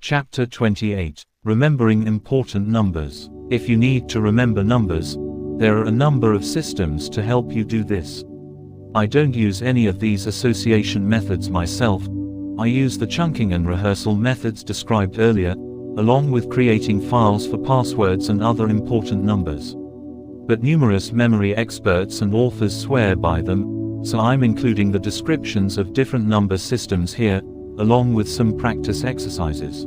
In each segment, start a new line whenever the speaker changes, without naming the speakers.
Chapter 28. Remembering important numbers. If you need to remember numbers, there are a number of systems to help you do this. I don't use any of these association methods myself. I use the chunking and rehearsal methods described earlier, along with creating files for passwords and other important numbers. But numerous memory experts and authors swear by them, so I'm including the descriptions of different number systems here, along with some practice exercises.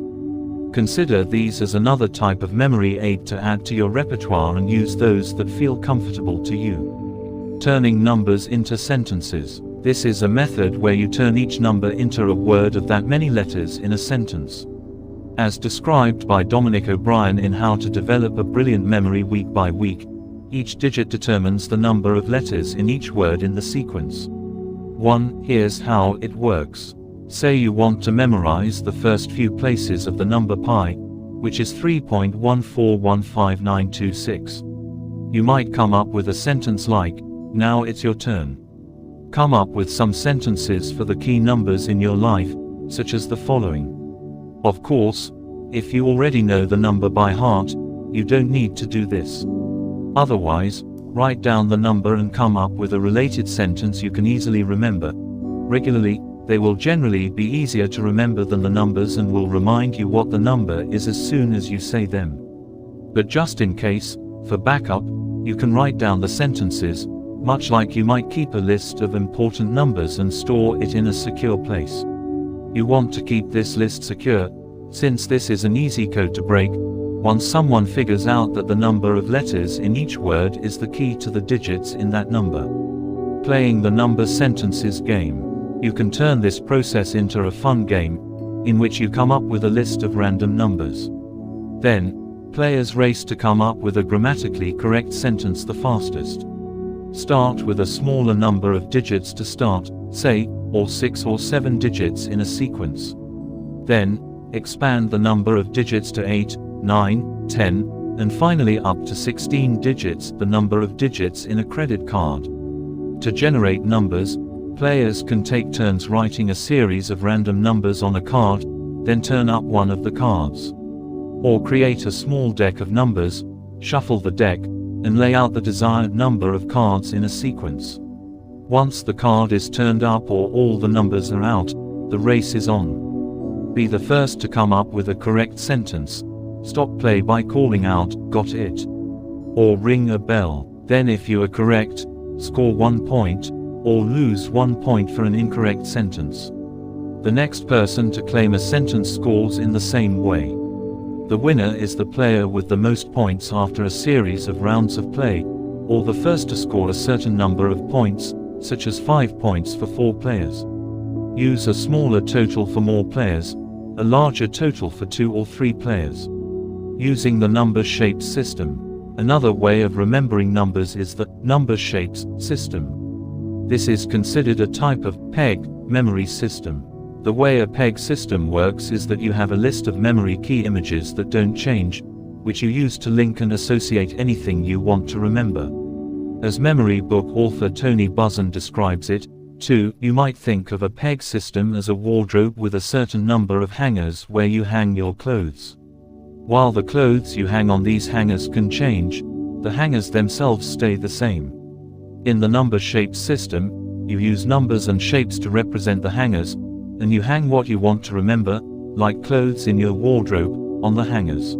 Consider these as another type of memory aid to add to your repertoire and use those that feel comfortable to you. Turning numbers into sentences. This is a method where you turn each number into a word of that many letters in a sentence. As described by Dominic O'Brien in How to Develop a Brilliant Memory Week by Week, each digit determines the number of letters in each word in the sequence. 1. Here's how it works. Say you want to memorize the first few places of the number pi, which is 3.1415926. You might come up with a sentence like, "Now it's your turn." Come up with some sentences for the key numbers in your life, such as the following. Of course, if you already know the number by heart, you don't need to do this. Otherwise, write down the number and come up with a related sentence you can easily remember. Regularly, they will generally be easier to remember than the numbers and will remind you what the number is as soon as you say them. But just in case, for backup, you can write down the sentences, much like you might keep a list of important numbers and store it in a secure place. You want to keep this list secure, since this is an easy code to break, once someone figures out that the number of letters in each word is the key to the digits in that number. Playing the number sentences game. You can turn this process into a fun game, in which you come up with a list of random numbers. Then, players race to come up with a grammatically correct sentence the fastest. Start with a smaller number of digits to start, say, or 6 or 7 digits in a sequence. Then, expand the number of digits to 8, 9, 10, and finally up to 16 digits, the number of digits in a credit card. To generate numbers, players can take turns writing a series of random numbers on a card, then turn up one of the cards. Or create a small deck of numbers, shuffle the deck, and lay out the desired number of cards in a sequence. Once the card is turned up or all the numbers are out, the race is on. Be the first to come up with a correct sentence. Stop play by calling out, "Got it?" or ring a bell. Then if you are correct, score 1 point, or lose 1 point for an incorrect sentence. The next person to claim a sentence scores in the same way. The winner is the player with the most points after a series of rounds of play, or the first to score a certain number of points, such as 5 points for 4 players. Use a smaller total for more players, a larger total for 2 or 3 players. Using the number shapes system. Another way of remembering numbers is the number shapes system. This is considered a type of peg memory system. The way a peg system works is that you have a list of memory key images that don't change, which you use to link and associate anything you want to remember. As memory book author Tony Buzan describes it, too, you might think of a peg system as a wardrobe with a certain number of hangers where you hang your clothes. While the clothes you hang on these hangers can change, the hangers themselves stay the same. In the number shapes system, you use numbers and shapes to represent the hangers, and you hang what you want to remember, like clothes in your wardrobe, on the hangers.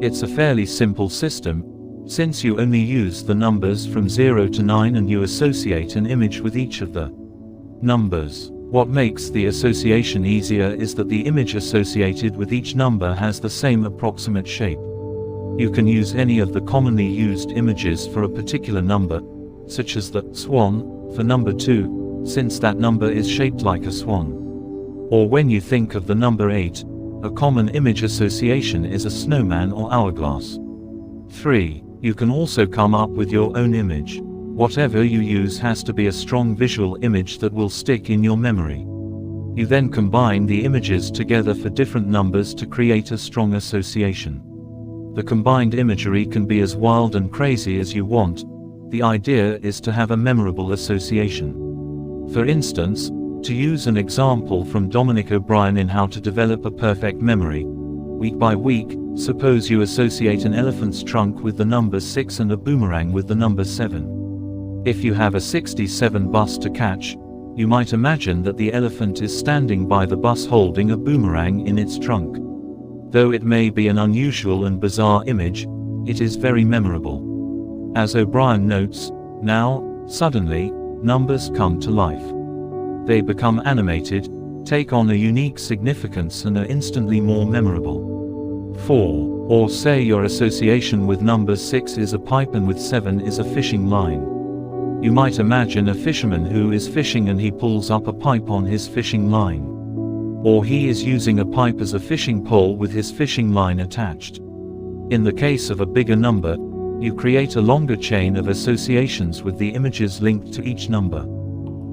It's a fairly simple system, since you only use the numbers from 0 to 9 and you associate an image with each of the numbers. What makes the association easier is that the image associated with each number has the same approximate shape. You can use any of the commonly used images for a particular number, such as the swan for number 2, since that number is shaped like a swan. Or when you think of the number 8, a common image association is a snowman or hourglass. 3. You can also come up with your own image. Whatever you use has to be a strong visual image that will stick in your memory. You then combine the images together for different numbers to create a strong association. The combined imagery can be as wild and crazy as you want. The idea is to have a memorable association. For instance, to use an example from Dominic O'Brien in How to Develop a Perfect Memory, Week by week, suppose you associate an elephant's trunk with the number 6 and a boomerang with the number 7. If you have a 67 bus to catch, you might imagine that the elephant is standing by the bus holding a boomerang in its trunk. Though it may be an unusual and bizarre image, it is very memorable. As O'Brien notes, now, suddenly, numbers come to life. They become animated, take on a unique significance and are instantly more memorable. 4. Or say your association with number 6 is a pipe and with 7 is a fishing line. You might imagine a fisherman who is fishing and he pulls up a pipe on his fishing line. Or he is using a pipe as a fishing pole with his fishing line attached. In the case of a bigger number, you create a longer chain of associations with the images linked to each number.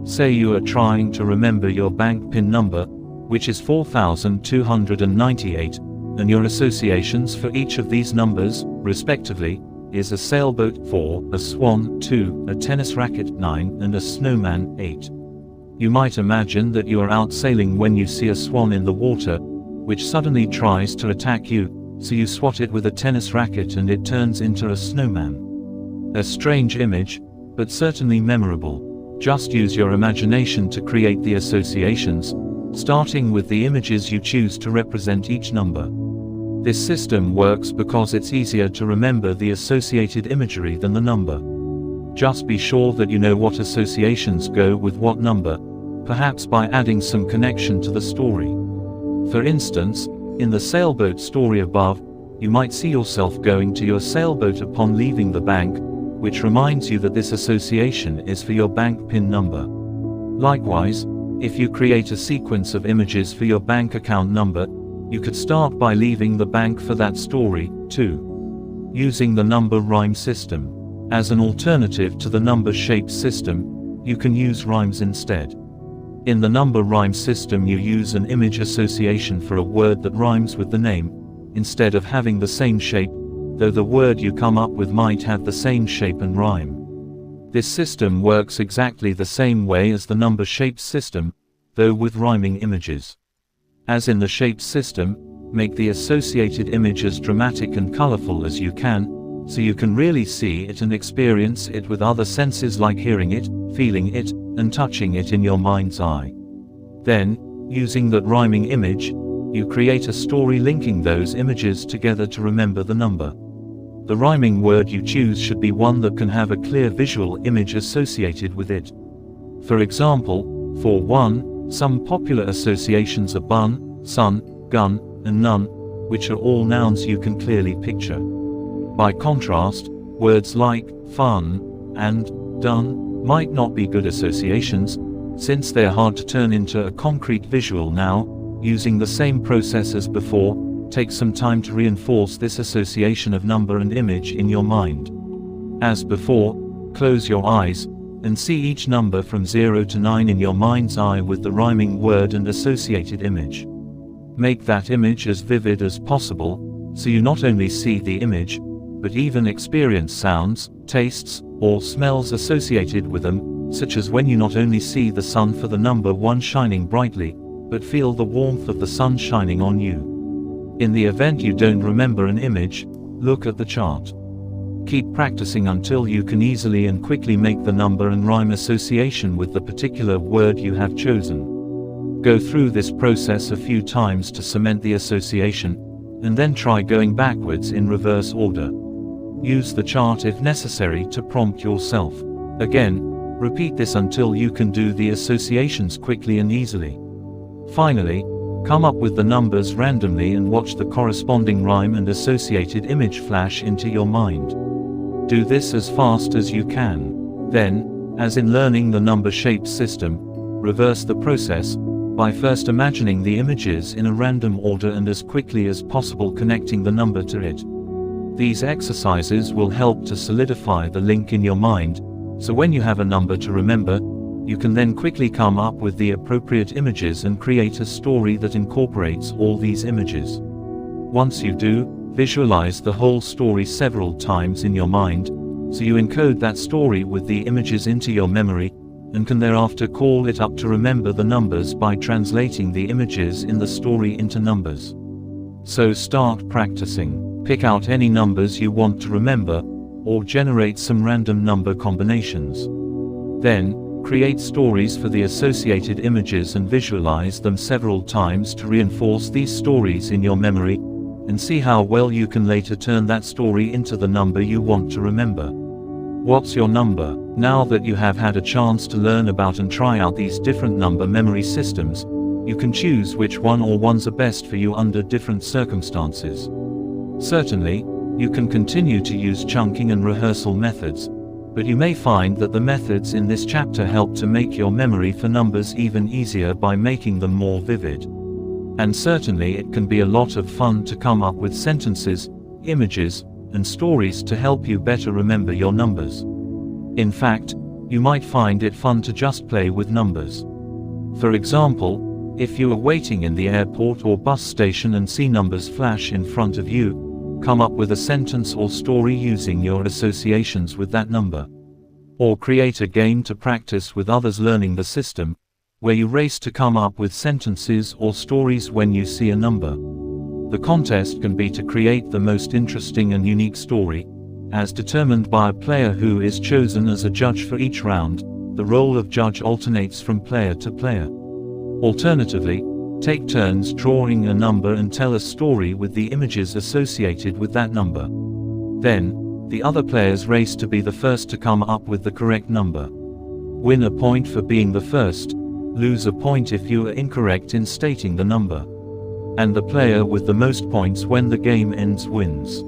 Say you are trying to remember your bank PIN number, which is 4298, and your associations for each of these numbers, respectively, is a sailboat 4, a swan 2, a tennis racket 9, and a snowman 8. You might imagine that you are out sailing when you see a swan in the water, which suddenly tries to attack you, so you swat it with a tennis racket and it turns into a snowman. A strange image, but certainly memorable. Just use your imagination to create the associations, starting with the images you choose to represent each number. This system works because it's easier to remember the associated imagery than the number. Just be sure that you know what associations go with what number, perhaps by adding some connection to the story. For instance, in the sailboat story above, you might see yourself going to your sailboat upon leaving the bank, which reminds you that this association is for your bank PIN number. Likewise, if you create a sequence of images for your bank account number, you could start by leaving the bank for that story, too. Using the number rhyme system. As an alternative to the number shape system, you can use rhymes instead. In the number rhyme system you use an image association for a word that rhymes with the name, instead of having the same shape, though the word you come up with might have the same shape and rhyme. This system works exactly the same way as the number shape system, though with rhyming images. As in the shape system, make the associated image as dramatic and colorful as you can, so you can really see it and experience it with other senses like hearing it, feeling it, and touching it in your mind's eye. Then, using that rhyming image, you create a story linking those images together to remember the number. The rhyming word you choose should be one that can have a clear visual image associated with it. For example, for 1, some popular associations are bun, sun, gun, and nun, which are all nouns you can clearly picture. By contrast, words like fun and done might not be good associations, since they are hard to turn into a concrete visual now. Using the same process as before, take some time to reinforce this association of number and image in your mind. As before, close your eyes, and see each number from 0 to 9 in your mind's eye with the rhyming word and associated image. Make that image as vivid as possible, so you not only see the image, but even experience sounds, tastes, or smells associated with them, such as when you not only see the sun for the number 1 shining brightly, but feel the warmth of the sun shining on you. In the event you don't remember an image, look at the chart. Keep practicing until you can easily and quickly make the number and rhyme association with the particular word you have chosen. Go through this process a few times to cement the association, and then try going backwards in reverse order. Use the chart if necessary to prompt yourself. Again, repeat this until you can do the associations quickly and easily. Finally, come up with the numbers randomly and watch the corresponding rhyme and associated image flash into your mind. Do this as fast as you can. Then, as in learning the number shape system, reverse the process by first imagining the images in a random order and as quickly as possible connecting the number to it. These exercises will help to solidify the link in your mind, so when you have a number to remember, you can then quickly come up with the appropriate images and create a story that incorporates all these images. Once you do, visualize the whole story several times in your mind, so you encode that story with the images into your memory, and can thereafter call it up to remember the numbers by translating the images in the story into numbers. So start practicing. Pick out any numbers you want to remember, or generate some random number combinations. Then, create stories for the associated images and visualize them several times to reinforce these stories in your memory, and see how well you can later turn that story into the number you want to remember. What's your number? Now that you have had a chance to learn about and try out these different number memory systems, you can choose which one or ones are best for you under different circumstances. Certainly, you can continue to use chunking and rehearsal methods, but you may find that the methods in this chapter help to make your memory for numbers even easier by making them more vivid. And certainly it can be a lot of fun to come up with sentences, images, and stories to help you better remember your numbers. In fact, you might find it fun to just play with numbers. For example, if you are waiting in the airport or bus station and see numbers flash in front of you, come up with a sentence or story using your associations with that number. Or create a game to practice with others learning the system, where you race to come up with sentences or stories when you see a number. The contest can be to create the most interesting and unique story, as determined by a player who is chosen as a judge for each round. The role of judge alternates from player to player. Alternatively, take turns drawing a number and tell a story with the images associated with that number. Then, the other players race to be the first to come up with the correct number. Win a point for being the first, lose a point if you are incorrect in stating the number. And the player with the most points when the game ends wins.